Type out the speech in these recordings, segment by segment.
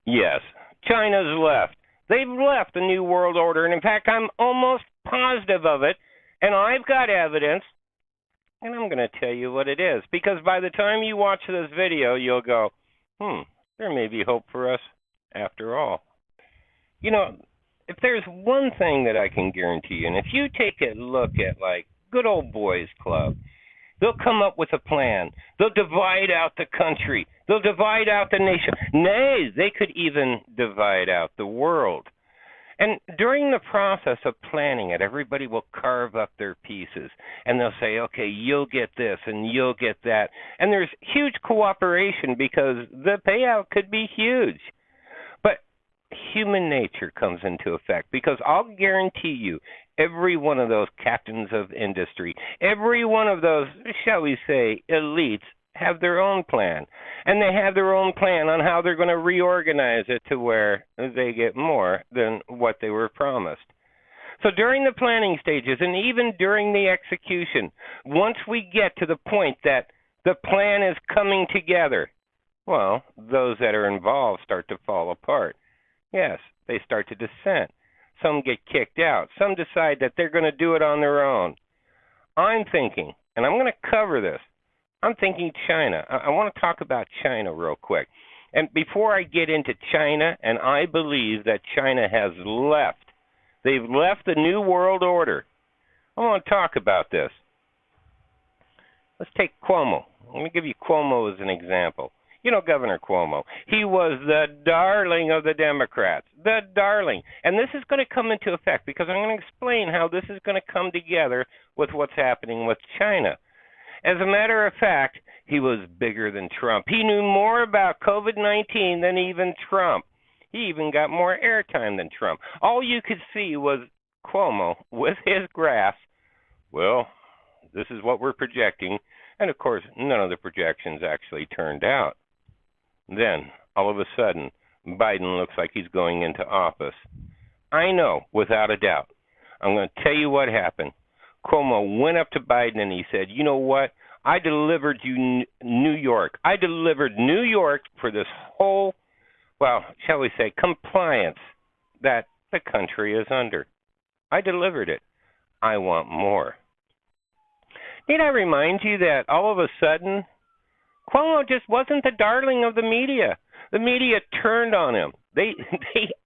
Yes, China's left. They've left the New World Order, and in fact, I'm almost positive of it, and I've got evidence, and I'm going to tell you what it is, because by the time you watch this video, you'll go, there may be hope for us after all. You know, if there's one thing that I can guarantee you, and if you take a look at, like, good old boys club, they'll come up with a plan. They'll divide out the country. They'll divide out the nation. Nay, they could even divide out the world. And during the process of planning it, everybody will carve up their pieces. And they'll say, okay, you'll get this and you'll get that. And there's huge cooperation because the payout could be huge. But human nature comes into effect because I'll guarantee you, every one of those captains of industry, every one of those, shall we say, elites, have their own plan. And they have their own plan on how they're going to reorganize it to where they get more than what they were promised. So during the planning stages and even during the execution, once we get to the point that the plan is coming together, well, those that are involved start to fall apart. Yes, they start to dissent. Some get kicked out. Some decide that they're going to do it on their own. I'm thinking, and I'm going to cover this, I'm thinking China. I want to talk about China real quick. And before I get into China, and I believe that China has left. They've left the New World Order. I want to talk about this. Let's take Cuomo. Let me give you Cuomo as an example. You know, Governor Cuomo, he was the darling of the Democrats, the darling. And this is going to come into effect because I'm going to explain how this is going to come together with what's happening with China. As a matter of fact, he was bigger than Trump. He knew more about COVID-19 than even Trump. He even got more airtime than Trump. All you could see was Cuomo with his graphs. Well, this is what we're projecting. And, of course, none of the projections actually turned out. Then, all of a sudden, Biden looks like he's going into office. I know, without a doubt. I'm going to tell you what happened. Cuomo went up to Biden and he said, you know what? I delivered you New York. I delivered New York for this whole, well, shall we say, compliance that the country is under. I delivered it. I want more. Need I remind you that all of a sudden, Cuomo just wasn't the darling of the media. The media turned on him. They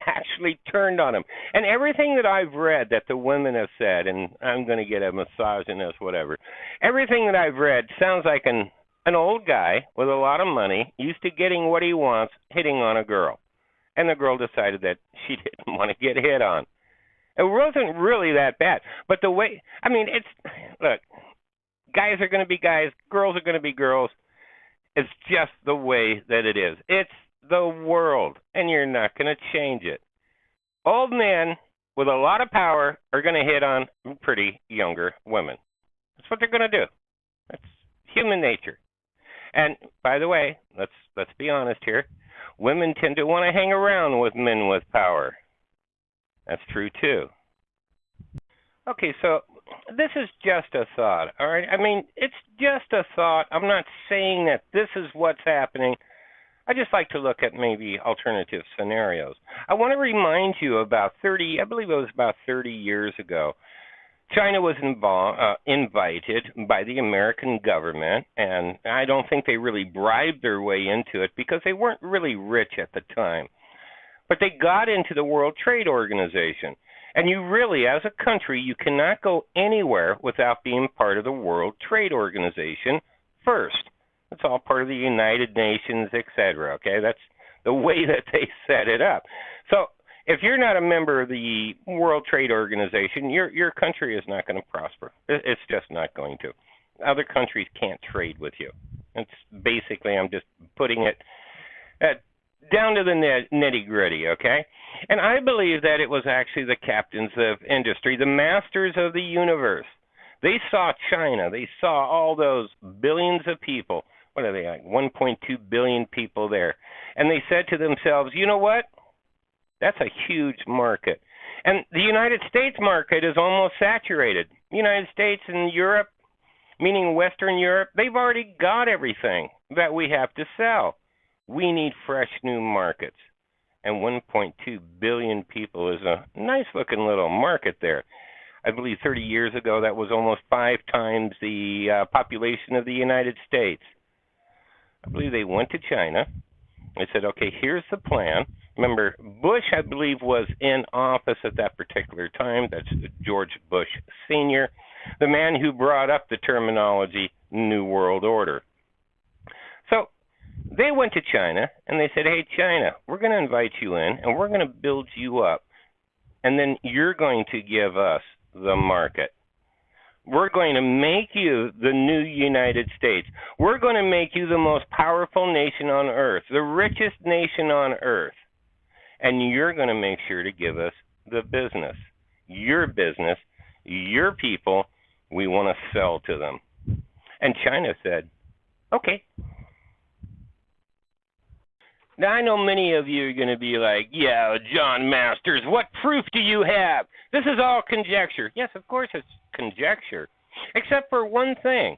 actually turned on him. And everything that I've read that the women have said, and I'm going to get a misogynist, whatever, everything that I've read sounds like an old guy with a lot of money, used to getting what he wants, hitting on a girl. And the girl decided that she didn't want to get hit on. It wasn't really that bad. But the way, I mean, look, guys are going to be guys, girls are going to be girls. It's just the way that it is. It's the world, and you're not going to change it. Old men with a lot of power are going to hit on pretty younger women. That's what they're going to do. That's human nature. And by the way, let's be honest here. Women tend to want to hang around with men with power. That's true too. Okay, so this is just a thought, all right? I mean, it's just a thought. I'm not saying that this is what's happening. I just like to look at maybe alternative scenarios. I want to remind you about I believe it was about 30 years ago, China was invited by the American government, and I don't think they really bribed their way into it because they weren't really rich at the time. But they got into the World Trade Organization. And you really, as a country, you cannot go anywhere without being part of the World Trade Organization first. It's all part of the United Nations, etc. Okay, that's the way that they set it up. So if you're not a member of the World Trade Organization, your country is not going to prosper. It's just not going to. Other countries can't trade with you. It's basically, I'm just putting it down to the nitty-gritty, okay? And I believe that it was actually the captains of industry, the masters of the universe. They saw China. They saw all those billions of people. What are they, like 1.2 billion people there? And they said to themselves, you know what? That's a huge market. And the United States market is almost saturated. The United States and Europe, meaning Western Europe, they've already got everything that we have to sell. We need fresh new markets. and 1.2 billion people is a nice-looking little market there. I believe 30 years ago that was almost 5 times the population of the United States. I believe they went to China. They said, okay, here's the plan. Remember, Bush, I believe, was in office at that particular time. That's George Bush Sr., the man who brought up the terminology New World Order. So they went to China, and they said, hey, China, we're going to invite you in, and we're going to build you up, and then you're going to give us the market. We're going to make you the new United States. We're going to make you the most powerful nation on earth, the richest nation on earth. And you're going to make sure to give us the business, your people. We want to sell to them. And China said, okay. Now, I know many of you are going to be like, yeah, John Masters, what proof do you have? This is all conjecture. Yes, of course it's conjecture, except for one thing.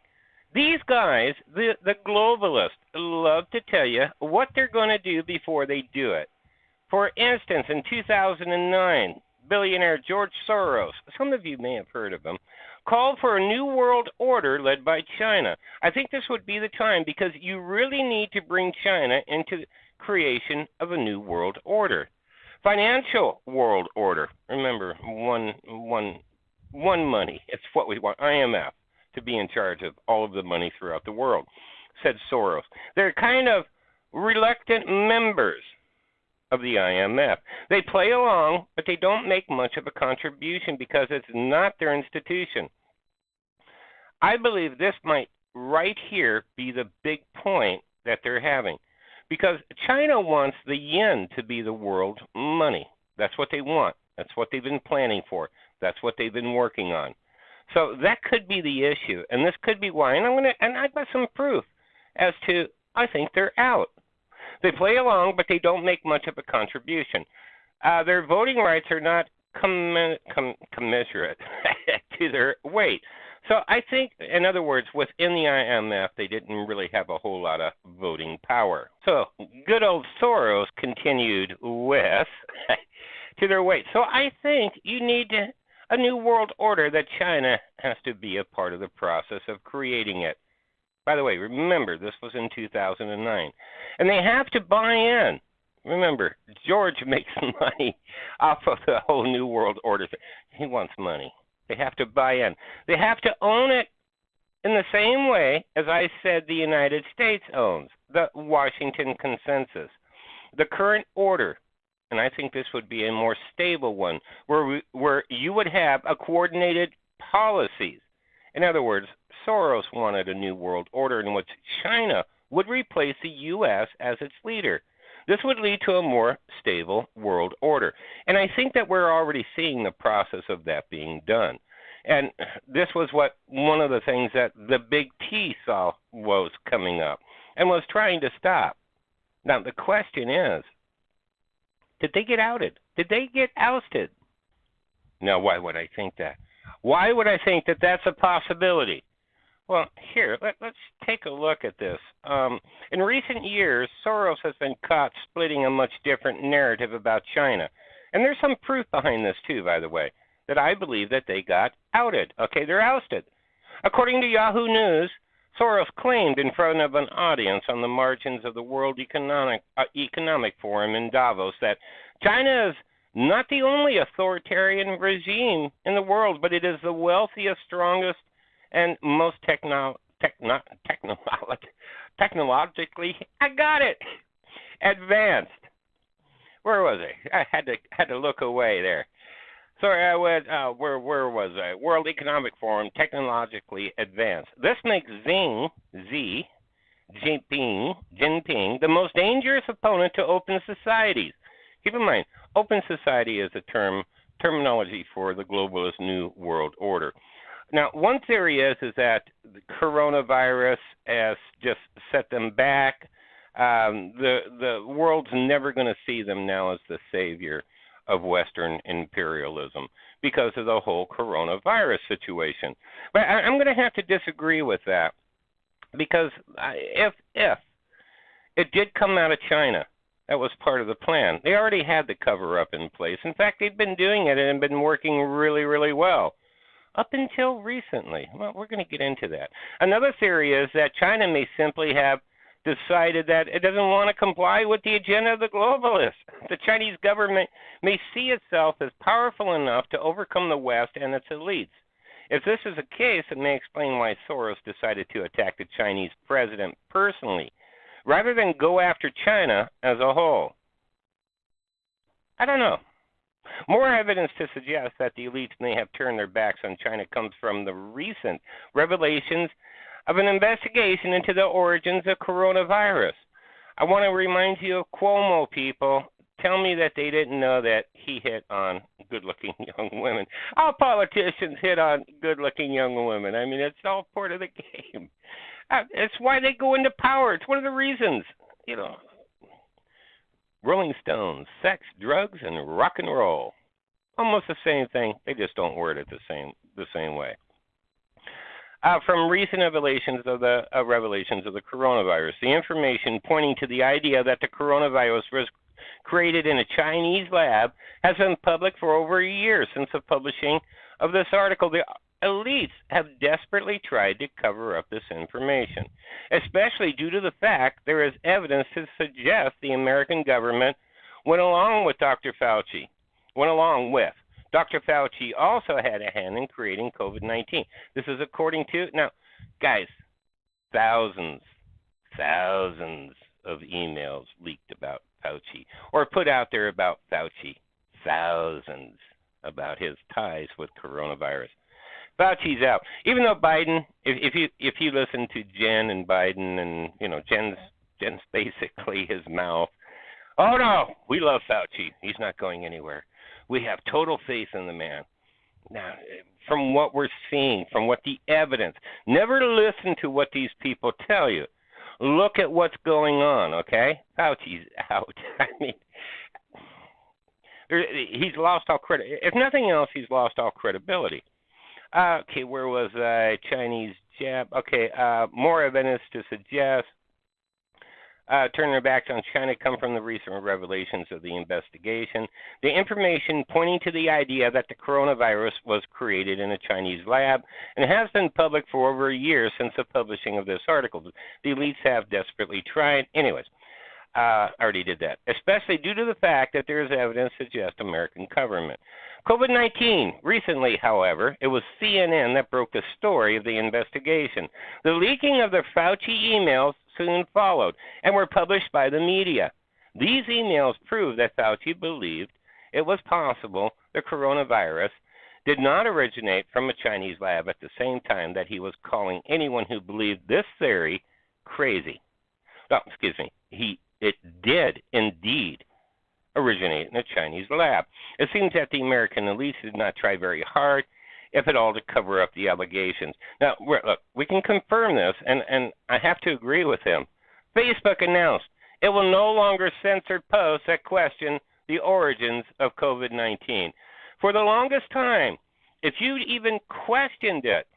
These guys, the globalists, love to tell you what they're going to do before they do it. For instance, in 2009, billionaire George Soros, some of you may have heard of him, called for a new world order led by China. I think this would be the time because you really need to bring China into creation of a new world order. Financial world order. Remember, one money. It's what we want. IMF to be in charge of all of the money throughout the world, said Soros. They're kind of reluctant members of the IMF. They play along, but they don't make much of a contribution because it's not their institution. I believe this might right here be the big point that they're having. Because China wants the yen to be the world money. That's what they want. That's what they've been planning for. That's what they've been working on. So that could be the issue, and this could be why. And I've got some proof as to I think they're out. They play along, but they don't make much of a contribution. Their voting rights are not commensurate to their weight. So I think, in other words, within the IMF, they didn't really have a whole lot of voting power. So good old Soros continued with to their weight. So I think you need a new world order that China has to be a part of the process of creating it. By the way, remember, this was in 2009. And they have to buy in. Remember, George makes money off of the whole new world order. He wants money. They have to buy in. They have to own it in the same way as I said the United States owns the Washington Consensus, the current order. And I think this would be a more stable one where you would have a coordinated policies. In other words, Soros wanted a new world order in which China would replace the U.S. as its leader. This would lead to a more stable world order. And I think that we're already seeing the process of that being done. And this was what one of the things that the big T saw was coming up and was trying to stop. Now, the question is, did they get outed? Did they get ousted? Now, why would I think that? Why would I think that that's a possibility? Well, here, let's take a look at this. In recent years, Soros has been caught splitting a much different narrative about China. And there's some proof behind this, too, by the way, that I believe that they got outed. Okay, they're ousted. According to Yahoo News, Soros claimed in front of an audience on the margins of the World Economic Forum in Davos that China is not the only authoritarian regime in the world, but it is the wealthiest, strongest, and most technologically, I got it, advanced. Where was I? I had to look away there. Sorry, I went. Where was I? World Economic Forum, technologically advanced. This makes Xi Jinping the most dangerous opponent to open societies. Keep in mind, open society is a terminology for the globalist New World Order. Now, one theory is that the coronavirus has just set them back. The world's never going to see them now as the savior of Western imperialism because of the whole coronavirus situation. But I'm going to have to disagree with that because if it did come out of China, That was part of the plan. They already had the cover-up in place. In fact, they've been doing it and been working really, really well up until recently. Well, we're going to get into that. Another theory is that China may simply have decided that it doesn't want to comply with the agenda of the globalists. The Chinese government may see itself as powerful enough to overcome the West and its elites. If this is the case, it may explain why Soros decided to attack the Chinese president personally, rather than go after China as a whole. I don't know. More evidence to suggest that the elites may have turned their backs on China comes from the recent revelations of an investigation into the origins of coronavirus. I want to remind you of Cuomo, people. Tell me that they didn't know that he hit on good-looking young women. All politicians hit on good-looking young women. I mean, it's all part of the game. It's why they go into power. It's one of the reasons, you know. Rolling Stones, sex, drugs, and rock and roll. Almost the same thing. They just don't word it the same way. From recent revelations of the coronavirus, the information pointing to the idea that the coronavirus was created in a Chinese lab has been public for over a year since the publishing of this article. The elites have desperately tried to cover up this information, especially due to the fact there is evidence to suggest the American government went along with Dr. Fauci. Dr. Fauci also had a hand in creating COVID-19. This is according to, now, guys, thousands of emails leaked about Fauci, or put out there about Fauci, thousands about his ties with coronavirus. Fauci's out. Even though Biden, if you listen to Jen and Biden, and you know Jen's basically his mouth. Oh no, we love Fauci. He's not going anywhere. We have total faith in the man. Now, from what we're seeing, from what the evidence, never listen to what these people tell you. Look at what's going on, okay? Fauci's out. I mean, he's lost all credit. If nothing else, he's lost all credibility. Okay, where was I? Chinese jab. Okay, more evidence to suggest turning their backs on China come from the recent revelations of the investigation. The information pointing to the idea that the coronavirus was created in a Chinese lab and has been public for over a year since the publishing of this article. The elites have desperately tried. Anyways, I already did that, especially due to the fact that there is evidence to suggest American government. COVID-19. Recently, however, it was CNN that broke the story of the investigation. The leaking of the Fauci emails soon followed and were published by the media. These emails prove that Fauci believed it was possible the coronavirus did not originate from a Chinese lab at the same time that he was calling anyone who believed this theory crazy. Oh, excuse me. It did indeed originate in a Chinese lab. It seems that the American elites did not try very hard, if at all, to cover up the allegations. Now, look, we can confirm this, and I have to agree with him. Facebook announced it will no longer censor posts that question the origins of COVID-19. For the longest time, if you even questioned it,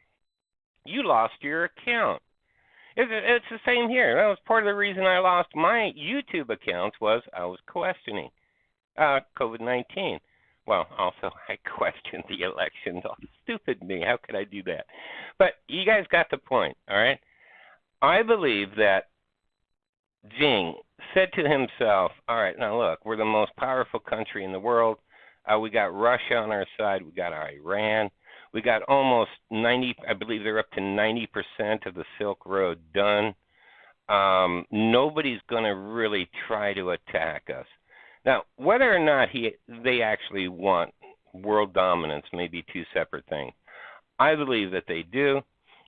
you lost your account. It's the same here. That was part of the reason I lost my YouTube accounts was I was questioning COVID-19. Well, also, I questioned the elections. Oh, stupid me. How could I do that? But you guys got the point, all right? I believe that Jing said to himself, all right, now look, we're the most powerful country in the world. We got Russia on our side. We got Iran. We got almost 90, I believe they're up to 90% of the Silk Road done. Nobody's going to really try to attack us. Now, whether or not they actually want world dominance may be two separate things. I believe that they do.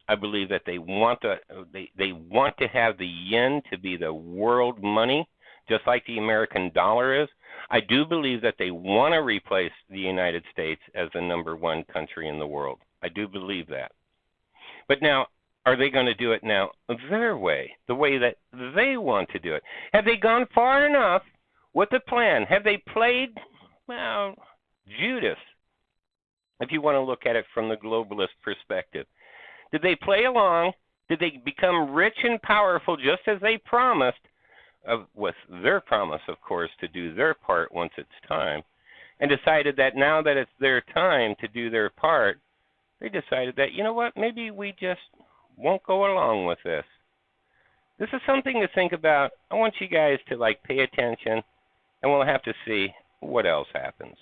I believe that they want to have the yen to be the world money, just like the American dollar is. I do believe that they want to replace the United States as the #1 country in the world. I do believe that. But now, are they going to do it now their way, the way that they want to do it? Have they gone far enough with the plan? Have they played, well, Judas, if you want to look at it from the globalist perspective? Did they play along? Did they become rich and powerful just as they promised? with their promise, of course, to do their part once it's time, and decided that now that it's their time to do their part, they decided that, you know what, maybe we just won't go along with this. This is something to think about. I want you guys to pay attention, and we'll have to see what else happens.